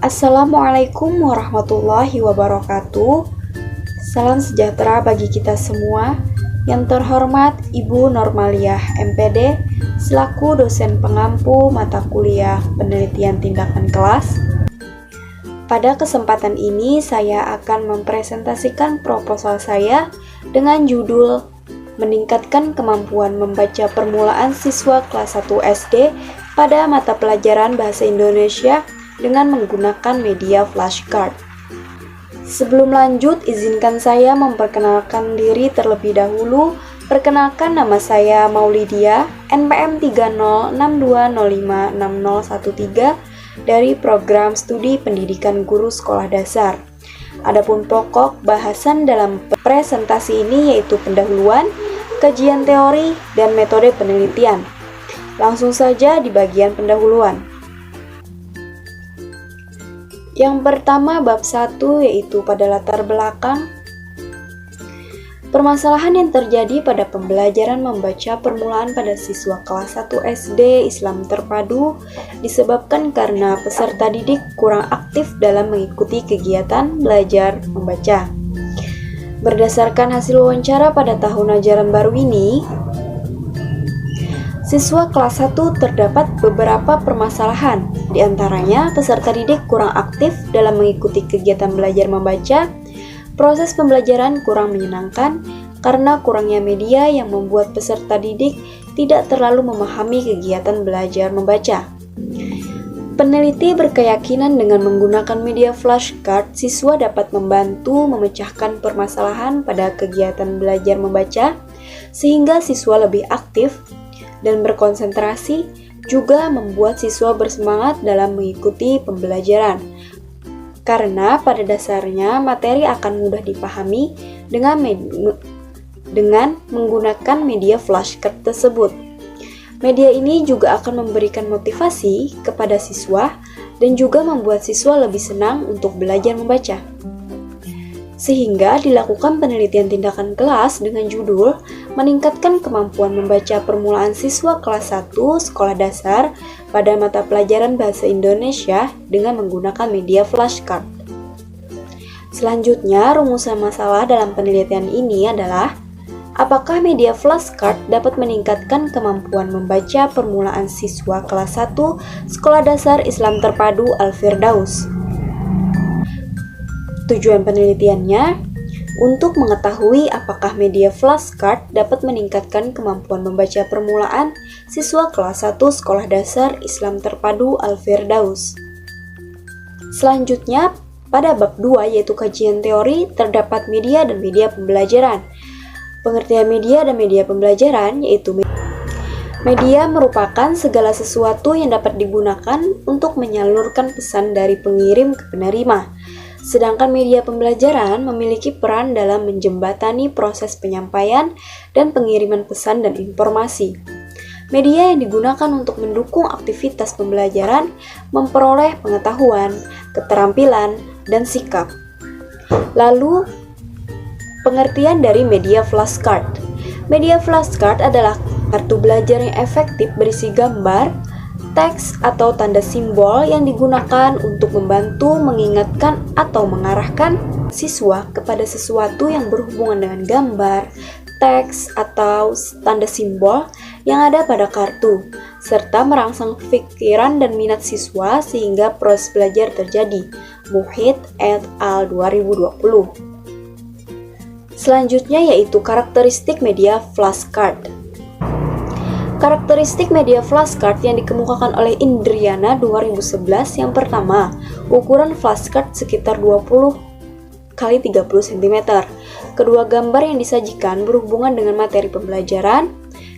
Assalamualaikum warahmatullahi wabarakatuh. Salam sejahtera bagi kita semua. Yang terhormat Ibu Normaliah MPD selaku dosen pengampu mata kuliah penelitian tindakan kelas. Pada kesempatan ini saya akan mempresentasikan proposal saya dengan judul Meningkatkan kemampuan membaca permulaan siswa kelas 1 SD pada mata pelajaran Bahasa Indonesia dengan menggunakan media flashcard. Sebelum lanjut, izinkan saya memperkenalkan diri terlebih dahulu. Perkenalkan, nama saya Maulidia, NPM 3062056013 dari Program Studi Pendidikan Guru Sekolah Dasar. Adapun pokok bahasan dalam presentasi ini yaitu pendahuluan, kajian teori, dan metode penelitian. Langsung saja di bagian pendahuluan. Yang pertama, bab 1 yaitu pada latar belakang. Permasalahan yang terjadi pada pembelajaran membaca permulaan pada siswa kelas 1 SD Islam terpadu disebabkan karena peserta didik kurang aktif dalam mengikuti kegiatan belajar membaca. Berdasarkan hasil wawancara pada tahun ajaran baru ini, siswa kelas 1 terdapat beberapa permasalahan, di antaranya peserta didik kurang aktif dalam mengikuti kegiatan belajar membaca, proses pembelajaran kurang menyenangkan karena kurangnya media yang membuat peserta didik tidak terlalu memahami kegiatan belajar membaca. Peneliti berkeyakinan dengan menggunakan media flashcard, siswa dapat membantu memecahkan permasalahan pada kegiatan belajar membaca, sehingga siswa lebih aktif dan berkonsentrasi, juga membuat siswa bersemangat dalam mengikuti pembelajaran. Karena pada dasarnya materi akan mudah dipahami dengan menggunakan media flashcard tersebut. Media ini juga akan memberikan motivasi kepada siswa dan juga membuat siswa lebih senang untuk belajar membaca. Sehingga dilakukan penelitian tindakan kelas dengan judul Meningkatkan kemampuan membaca permulaan siswa kelas 1 sekolah dasar pada mata pelajaran Bahasa Indonesia dengan menggunakan media flashcard. Selanjutnya, rumusan masalah dalam penelitian ini adalah apakah media flashcard dapat meningkatkan kemampuan membaca permulaan siswa kelas 1 sekolah dasar Islam terpadu Al-Firdaus. Tujuan penelitiannya untuk mengetahui apakah media flashcard dapat meningkatkan kemampuan membaca permulaan siswa kelas 1 sekolah dasar Islam terpadu Al-Firdaus. Selanjutnya, pada bab 2 yaitu kajian teori, terdapat media dan media pembelajaran. Pengertian media dan media pembelajaran yaitu media merupakan segala sesuatu yang dapat digunakan untuk menyalurkan pesan dari pengirim ke penerima. Sedangkan media pembelajaran memiliki peran dalam menjembatani proses penyampaian dan pengiriman pesan dan informasi. Media yang digunakan untuk mendukung aktivitas pembelajaran, memperoleh pengetahuan, keterampilan, dan sikap. Lalu, pengertian dari media flashcard. Media flashcard adalah kartu belajar yang efektif berisi gambar, teks atau tanda simbol yang digunakan untuk membantu mengingatkan atau mengarahkan siswa kepada sesuatu yang berhubungan dengan gambar, teks, atau tanda simbol yang ada pada kartu, serta merangsang pikiran dan minat siswa sehingga proses belajar terjadi. Muhid et al. 2020. Selanjutnya yaitu karakteristik media flashcard. Karakteristik media flashcard yang dikemukakan oleh Indriana 2011 yang pertama, ukuran flashcard sekitar 20 x 30 cm. Kedua, gambar yang disajikan berhubungan dengan materi pembelajaran.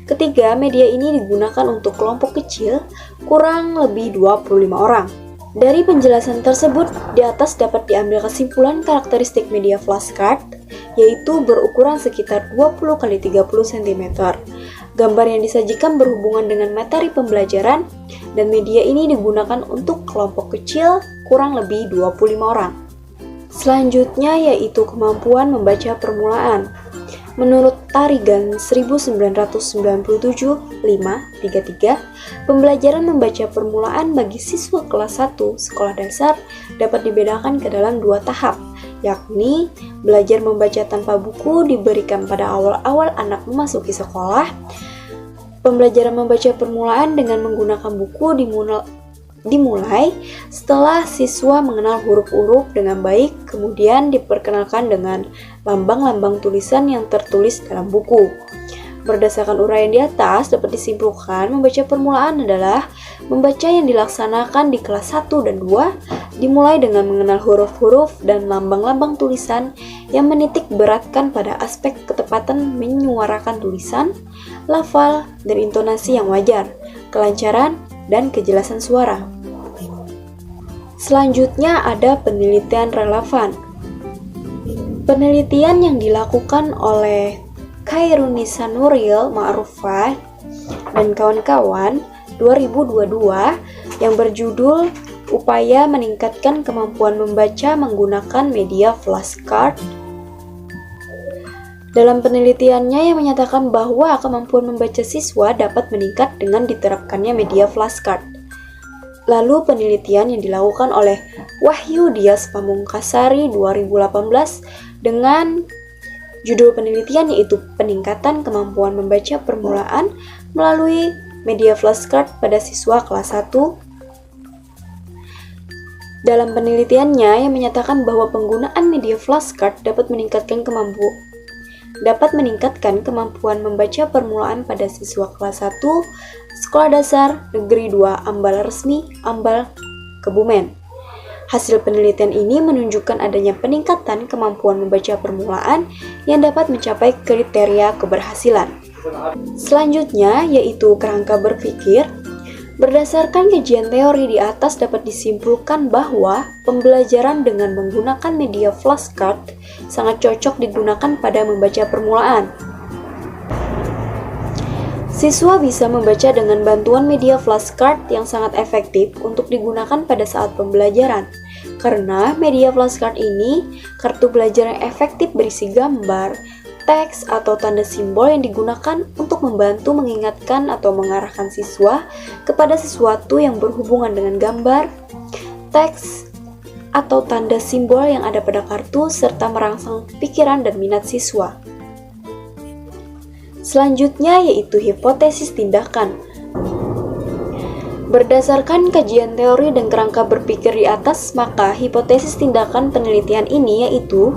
Ketiga, media ini digunakan untuk kelompok kecil, kurang lebih 25 orang. Dari penjelasan tersebut, di atas dapat diambil kesimpulan karakteristik media flashcard, yaitu berukuran sekitar 20 x 30 cm. Gambar yang disajikan berhubungan dengan materi pembelajaran dan media ini digunakan untuk kelompok kecil kurang lebih 25 orang. Selanjutnya yaitu kemampuan membaca permulaan. Menurut Tarigan 1997-5-33, pembelajaran membaca permulaan bagi siswa kelas 1 sekolah dasar dapat dibedakan ke dalam 2 tahap, yakni belajar membaca tanpa buku diberikan pada awal-awal anak memasuki sekolah. Pembelajaran membaca permulaan dengan menggunakan buku dimulai setelah siswa mengenal huruf-huruf dengan baik, kemudian diperkenalkan dengan lambang-lambang tulisan yang tertulis dalam buku. Berdasarkan uraian di atas, dapat disimpulkan membaca permulaan adalah membaca yang dilaksanakan di kelas 1 dan 2, dimulai dengan mengenal huruf-huruf dan lambang-lambang tulisan yang menitik beratkan pada aspek ketepatan menyuarakan tulisan, lafal, dan intonasi yang wajar, kelancaran, dan kejelasan suara. Selanjutnya ada penelitian relevan. Penelitian yang dilakukan oleh Khairunisa Nuril Ma'rufah dan kawan-kawan 2022 yang berjudul Upaya Meningkatkan Kemampuan Membaca Menggunakan Media Flashcard. Dalam penelitiannya yang menyatakan bahwa kemampuan membaca siswa dapat meningkat dengan diterapkannya media flashcard. Lalu penelitian yang dilakukan oleh Wahyu Dias Pamungkasari 2018 dengan judul penelitian yaitu Peningkatan Kemampuan Membaca Permulaan melalui Media Flashcard pada siswa kelas 1. Dalam penelitiannya yang menyatakan bahwa penggunaan media flashcard dapat meningkatkan kemampuan membaca permulaan pada siswa kelas 1 Sekolah Dasar Negeri 2 Ambal Resmi Ambal Kebumen. Hasil penelitian ini menunjukkan adanya peningkatan kemampuan membaca permulaan yang dapat mencapai kriteria keberhasilan. Selanjutnya yaitu kerangka berpikir. Berdasarkan kajian teori di atas dapat disimpulkan bahwa pembelajaran dengan menggunakan media flashcard sangat cocok digunakan pada membaca permulaan. Siswa bisa membaca dengan bantuan media flashcard yang sangat efektif untuk digunakan pada saat pembelajaran. Karena media flashcard ini, kartu belajar yang efektif berisi gambar, teks atau tanda simbol yang digunakan untuk membantu mengingatkan atau mengarahkan siswa kepada sesuatu yang berhubungan dengan gambar, teks, atau tanda simbol yang ada pada kartu serta merangsang pikiran dan minat siswa. Selanjutnya yaitu hipotesis tindakan. Berdasarkan kajian teori dan kerangka berpikir di atas, maka hipotesis tindakan penelitian ini yaitu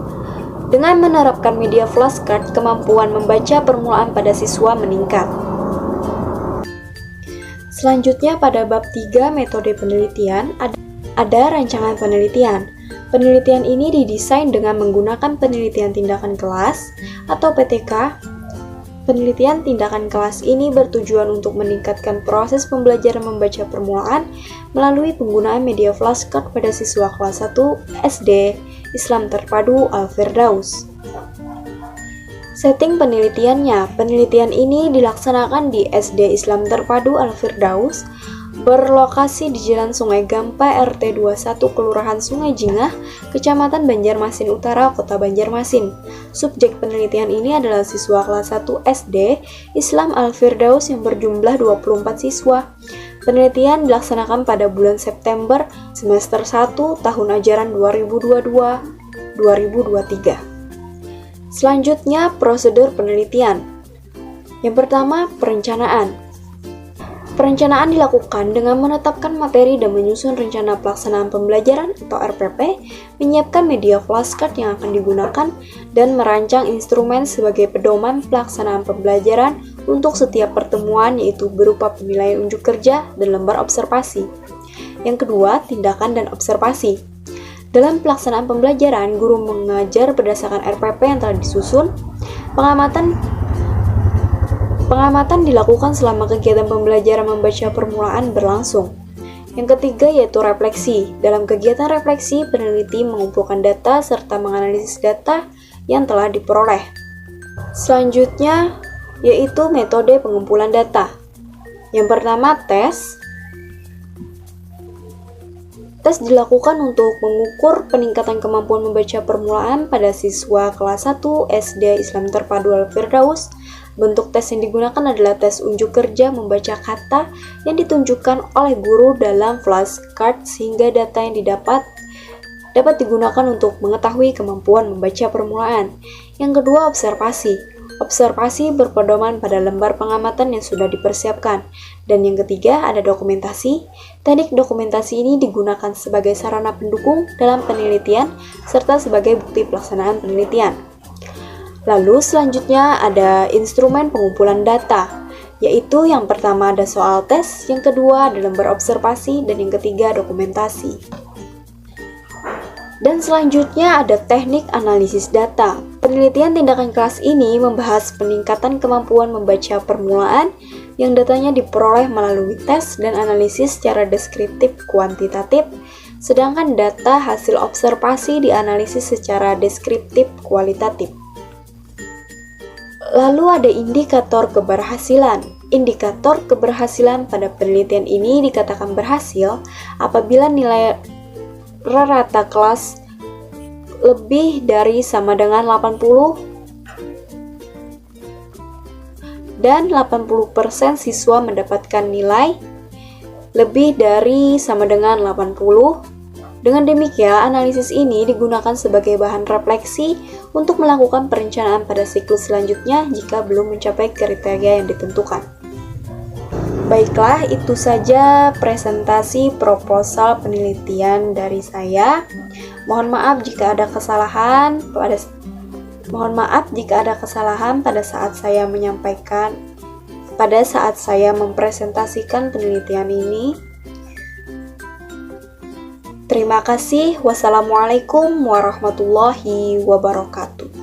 dengan menerapkan media flashcard, kemampuan membaca permulaan pada siswa meningkat. Selanjutnya pada bab 3 metode penelitian ada rancangan penelitian. Penelitian ini didesain dengan menggunakan penelitian tindakan kelas atau PTK. Penelitian tindakan kelas ini bertujuan untuk meningkatkan proses pembelajaran membaca permulaan melalui penggunaan media flashcard pada siswa kelas 1 SD Islam Terpadu Al-Firdaus. Setting penelitiannya, penelitian ini dilaksanakan di SD Islam Terpadu Al-Firdaus, berlokasi di Jalan Sungai Gampa RT 21 Kelurahan Sungai Jingah, Kecamatan Banjarmasin Utara, Kota Banjarmasin. Subjek penelitian ini adalah siswa kelas 1 SD Islam Al-Firdaus yang berjumlah 24 siswa. Penelitian dilaksanakan pada bulan September semester 1 tahun ajaran 2022-2023. Selanjutnya, prosedur penelitian. Yang pertama, perencanaan. Perencanaan dilakukan dengan menetapkan materi dan menyusun rencana pelaksanaan pembelajaran atau RPP, menyiapkan media flashcard yang akan digunakan, dan merancang instrumen sebagai pedoman pelaksanaan pembelajaran untuk setiap pertemuan yaitu berupa penilaian unjuk kerja dan lembar observasi. Yang kedua, tindakan dan observasi. Dalam pelaksanaan pembelajaran, guru mengajar berdasarkan RPP yang telah disusun. Pengamatan dilakukan selama kegiatan pembelajaran membaca permulaan berlangsung. Yang ketiga yaitu refleksi. Dalam kegiatan refleksi, peneliti mengumpulkan data serta menganalisis data yang telah diperoleh. Selanjutnya yaitu metode pengumpulan data. Yang pertama, tes. Tes dilakukan untuk mengukur peningkatan kemampuan membaca permulaan pada siswa kelas 1 SD Islam Terpadu Al-Firdaus. Bentuk tes yang digunakan adalah tes unjuk kerja membaca kata yang ditunjukkan oleh guru dalam flashcard sehingga data yang dapat digunakan untuk mengetahui kemampuan membaca permulaan. Yang kedua, observasi. Observasi berpedoman pada lembar pengamatan yang sudah dipersiapkan. Dan yang ketiga, ada dokumentasi. Teknik dokumentasi ini digunakan sebagai sarana pendukung dalam penelitian serta sebagai bukti pelaksanaan penelitian. Lalu selanjutnya ada instrumen pengumpulan data, yaitu yang pertama ada soal tes, yang kedua ada lembar observasi, dan yang ketiga dokumentasi. Dan selanjutnya ada teknik analisis data. Penelitian tindakan kelas ini membahas peningkatan kemampuan membaca permulaan yang datanya diperoleh melalui tes dan analisis secara deskriptif kuantitatif, sedangkan data hasil observasi dianalisis secara deskriptif kualitatif. Lalu ada indikator keberhasilan. Indikator keberhasilan pada penelitian ini dikatakan berhasil apabila nilai rata kelas lebih dari sama dengan 80 dan 80% siswa mendapatkan nilai lebih dari sama dengan 80. Dengan demikian, analisis ini digunakan sebagai bahan refleksi untuk melakukan perencanaan pada siklus selanjutnya jika belum mencapai kriteria yang ditentukan. Baiklah, itu saja presentasi proposal penelitian dari saya. Mohon maaf jika ada kesalahan pada saat saya mempresentasikan penelitian ini. Terima kasih. Wassalamualaikum warahmatullahi wabarakatuh.